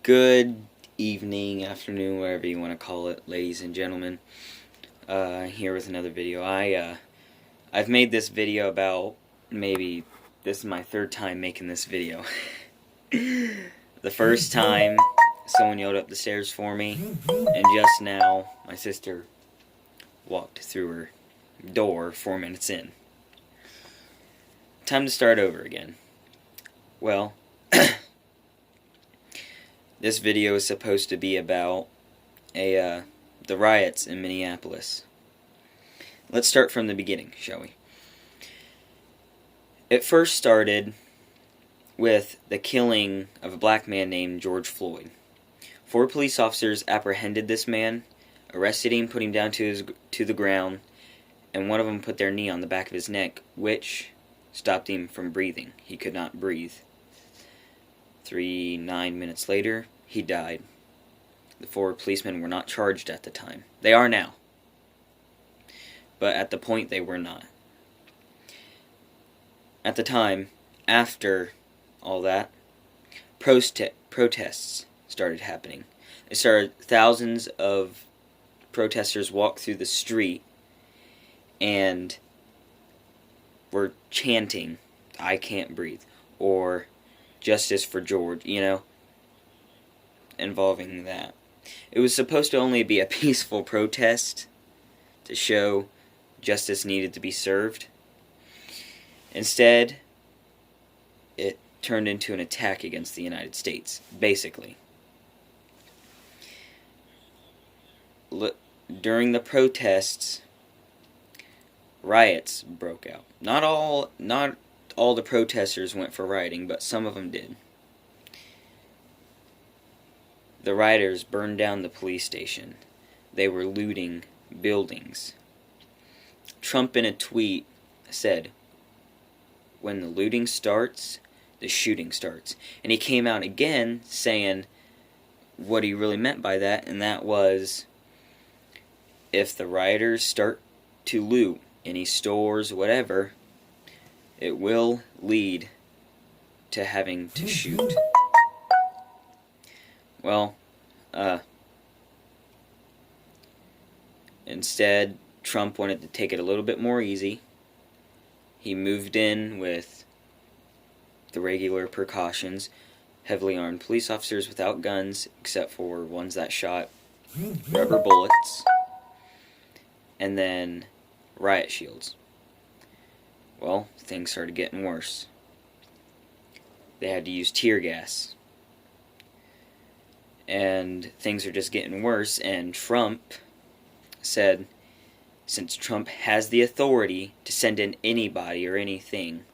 Good evening, afternoon, whatever you want to call it, ladies and gentlemen. Here with another video. I've made this video about maybe this is my third time making this video. The first time someone yelled up the stairs for me, and just now my sister walked through her door 4 minutes in. Time to start over again. Well, this video is supposed to be about the riots in Minneapolis. Let's start from the beginning, shall we? It first started with the killing of a black man named George Floyd. 4 police officers apprehended this man, arrested him, put him down to the ground, and one of them put their knee on the back of his neck, which stopped him from breathing. He could not breathe. 9 minutes later, he died. The 4 policemen were not charged at the time. They are now. But at the point, they were not. At the time, after all that, protests started happening. Thousands of protesters walked through the street and were chanting, "I can't breathe," or "Justice for George," involving that. It was supposed to only be a peaceful protest to show justice needed to be served. Instead, it turned into an attack against the United States, basically. During the protests, riots broke out. Not all the protesters went for rioting, but some of them did. The rioters burned down the police station. They were looting buildings. Trump in a tweet said, "When the looting starts, the shooting starts." And he came out again saying what he really meant by that, and that was, if the rioters start to loot any stores, whatever, it will lead to having to shoot. Well, instead, Trump wanted to take it a little bit more easy. He moved in with the regular precautions, heavily armed police officers without guns, except for ones that shot rubber bullets, and then riot shields. Well, things started getting worse. They had to use tear gas. And things are just getting worse, and Trump said, since Trump has the authority to send in anybody or anything,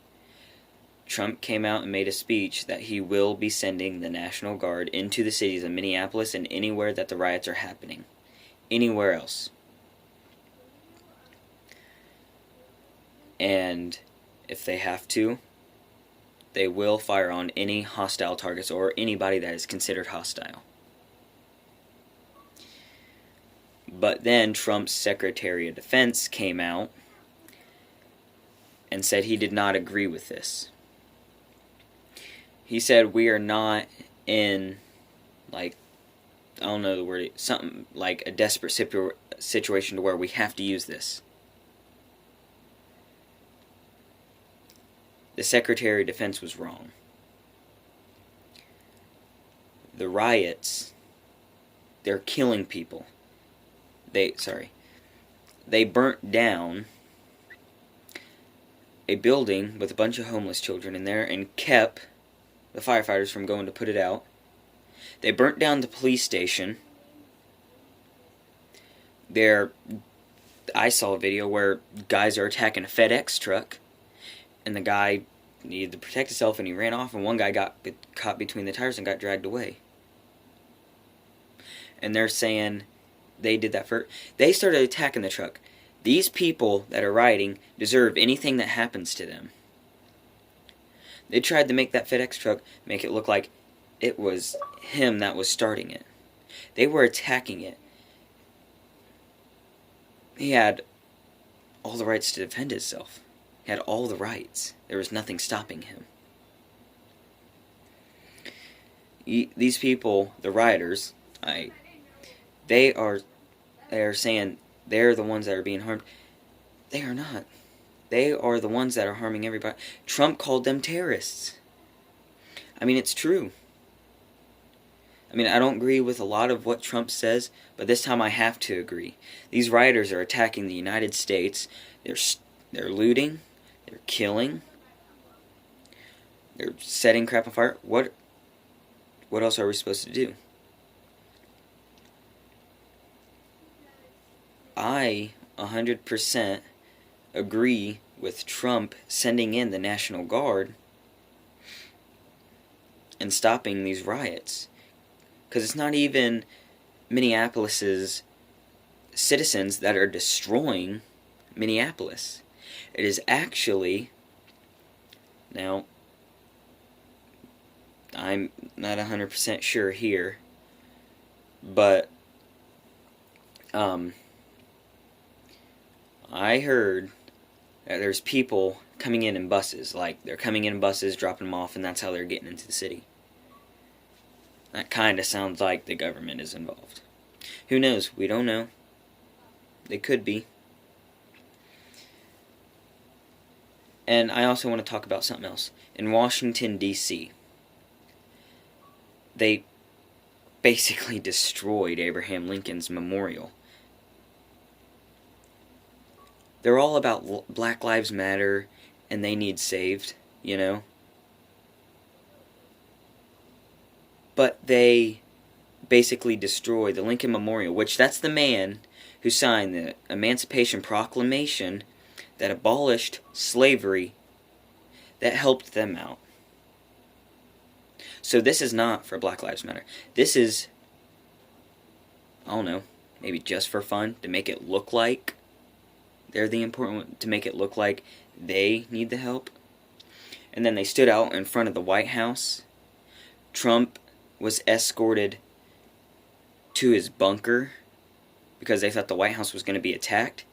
Trump came out and made a speech that he will be sending the National Guard into the cities of Minneapolis and anywhere that the riots are happening. Anywhere else. And if they have to, they will fire on any hostile targets or anybody that is considered hostile. But then Trump's Secretary of Defense came out and said he did not agree with this. He said we are not in, I don't know the word, something like a desperate situation to where we have to use this. The Secretary of Defense was wrong. The riots, they're killing people. They burnt down a building with a bunch of homeless children in there and kept the firefighters from going to put it out. They burnt down the police station. I saw a video where guys are attacking a FedEx truck, and the guy needed to protect himself and he ran off, and one guy got caught between the tires and got dragged away. And they're saying they did that first. They started attacking the truck. These people that are rioting deserve anything that happens to them. They tried to make that FedEx truck make it look like it was him that was starting it. They were attacking it. He had all the rights to defend himself. He had all the rights. There was nothing stopping him. these people, the rioters, they are saying they're the ones that are being harmed. They are not. They are the ones that are harming everybody. Trump called them terrorists. I mean, it's true. I mean, I don't agree with a lot of what Trump says, but this time I have to agree. These rioters are attacking the United States. They're looting. They're killing. They're setting crap on fire. What else are we supposed to do? I 100% agree with Trump sending in the National Guard and stopping these riots. Because it's not even Minneapolis's citizens that are destroying Minneapolis. It is actually, now, I'm not 100% sure here, but I heard that there's people coming in buses. Like, they're coming in buses, dropping them off, and that's how they're getting into the city. That kind of sounds like the government is involved. Who knows? We don't know. They could be. And I also want to talk about something else. In Washington, D.C., they basically destroyed Abraham Lincoln's memorial. They're all about Black Lives Matter and they need saved, you know? But they basically destroy the Lincoln Memorial, which that's the man who signed the Emancipation Proclamation that abolished slavery, that helped them out. So this is not for Black Lives Matter. This is, I don't know, maybe just for fun, to make it look like they're the important one, to make it look like they need the help. And then they stood out in front of the White House. Trump was escorted to his bunker because they thought the White House was going to be attacked.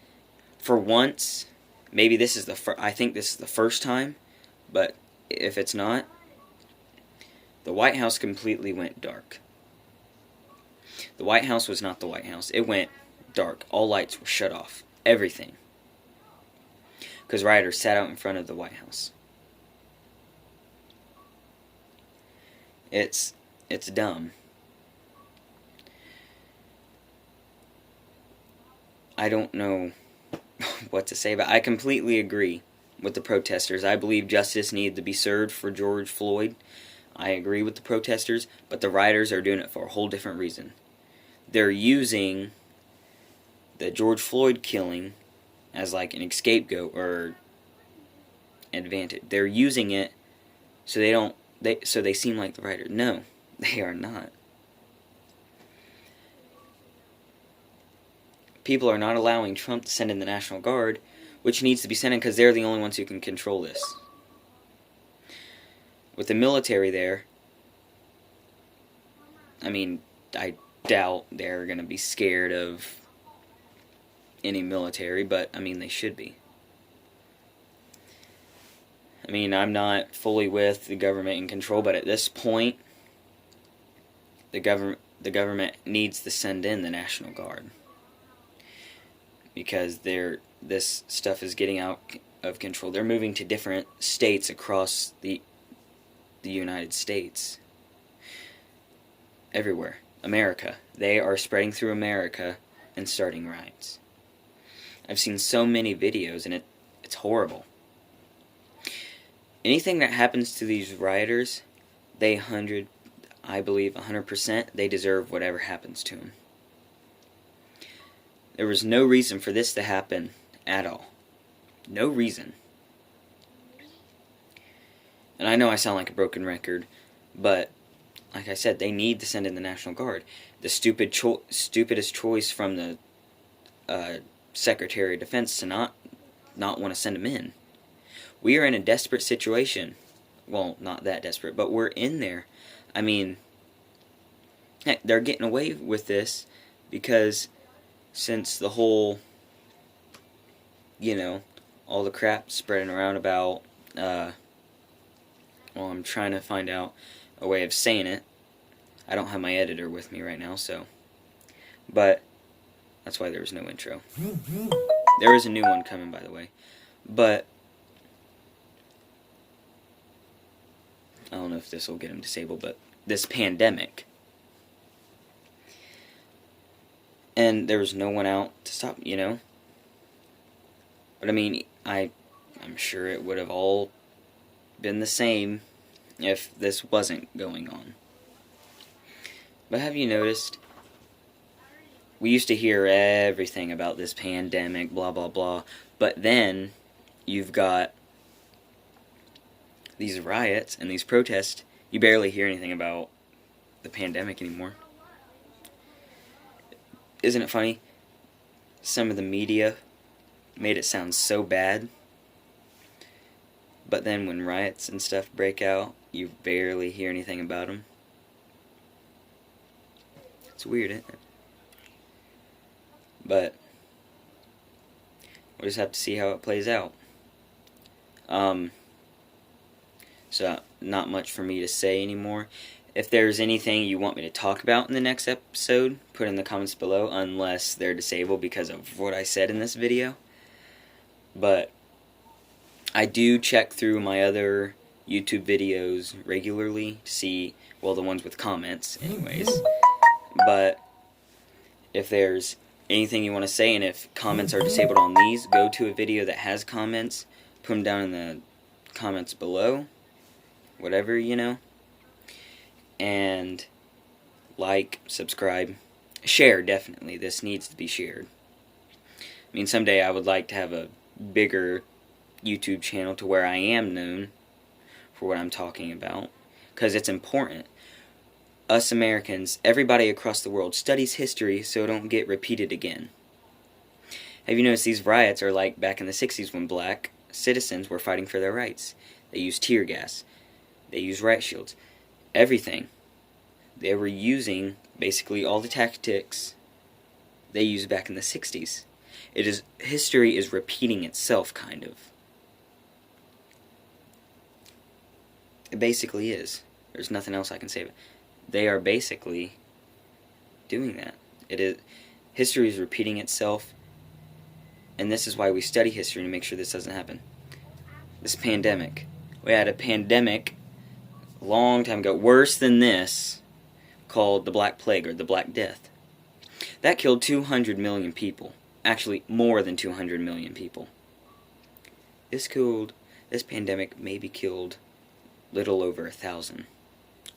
For once, maybe this is I think this is the first time, but if it's not, the White House completely went dark. The White House was not the White House. It went dark. All lights were shut off. Everything. Because rioters sat out in front of the White House. It's dumb. I don't know what to say, but I completely agree with the protesters. I believe justice needed to be served for George Floyd. I agree with the protesters, but the rioters are doing it for a whole different reason. They're using the George Floyd killing as like an scapegoat or advantage. They're using it so they seem like the rioters. No, they are not. People are not allowing Trump to send in the National Guard, which needs to be sent in because they're the only ones who can control this. With the military there, I mean, I doubt they're going to be scared of any military, but, I mean, they should be. I mean, I'm not fully with the government in control, but at this point, the government needs to send in the National Guard. Because this stuff is getting out of control. They're moving to different states across the United States. Everywhere. America. They are spreading through America and starting riots. I've seen so many videos and it's horrible. Anything that happens to these rioters, I believe 100%, they deserve whatever happens to them. There was no reason for this to happen at all. No reason. And I know I sound like a broken record, but like I said, they need to send in the National Guard. The stupidest choice from the Secretary of Defense to not want to send them in. We are in a desperate situation. Well, not that desperate, but we're in there. I mean, heck, they're getting away with this because since the whole, all the crap spreading around about, I'm trying to find out a way of saying it, I don't have my editor with me right now, so. But that's why there was no intro. There is a new one coming, by the way. But I don't know if this will get him disabled, but this pandemic. And there was no one out to stop, you know? But I mean, I'm sure it would have all been the same if this wasn't going on. But have you noticed? We used to hear everything about this pandemic, blah, blah, blah. But then you've got these riots and these protests. You barely hear anything about the pandemic anymore. Isn't it funny? Some of the media made it sound so bad. But then when riots and stuff break out, you barely hear anything about them. It's weird, isn't it? But we'll just have to see how it plays out. So not much for me to say anymore. If there's anything you want me to talk about in the next episode, put in the comments below, unless they're disabled because of what I said in this video. But I do check through my other YouTube videos regularly to see, well, the ones with comments anyways. But if there's anything you want to say, and if comments are disabled on these, go to a video that has comments, put them down in the comments below, whatever, you know, and like, subscribe, share, definitely. This needs to be shared. I mean, someday I would like to have a bigger YouTube channel to where I am known for what I'm talking about, because it's important. Us Americans, everybody across the world, studies history so it don't get repeated again. Have you noticed these riots are like back in the 60s when black citizens were fighting for their rights? They used tear gas. They used riot shields. Everything. They were using basically all the tactics they used back in the 60s. History is repeating itself, kind of. It basically is. There's nothing else I can say about it. They are basically doing that. History is repeating itself, and this is why we study history, to make sure this doesn't happen. This pandemic. We had a pandemic a long time ago, worse than this, called the Black Plague, or the Black Death. That killed 200 million people. Actually, more than 200 million people. This pandemic maybe killed little over 1,000.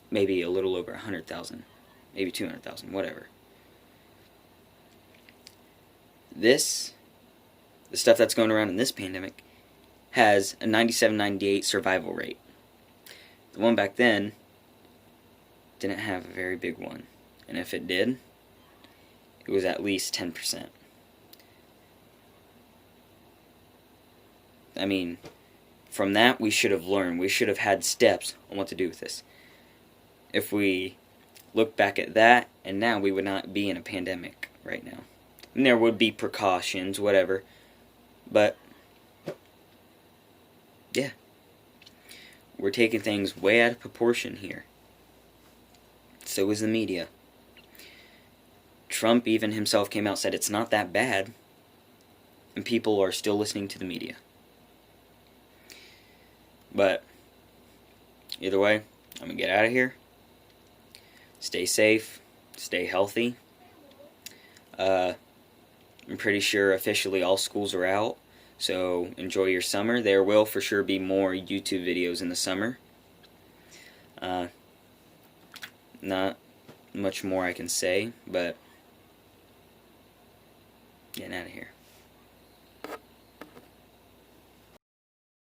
Maybe a little over 100,000. Maybe 200,000, whatever. The stuff that's going around in this pandemic, has a 97-98 survival rate. The one back then didn't have a very big one. And if it did, it was at least 10%. I mean, from that we should have learned. We should have had steps on what to do with this. If we look back at that, and now we would not be in a pandemic right now. And there would be precautions, whatever. But, yeah. We're taking things way out of proportion here. So is the media. Trump even himself came out and said it's not that bad. And people are still listening to the media. But, either way, I'm going to get out of here. Stay safe. Stay healthy. I'm pretty sure officially all schools are out. So, enjoy your summer. There will for sure be more YouTube videos in the summer. Not much more I can say, but getting out of here.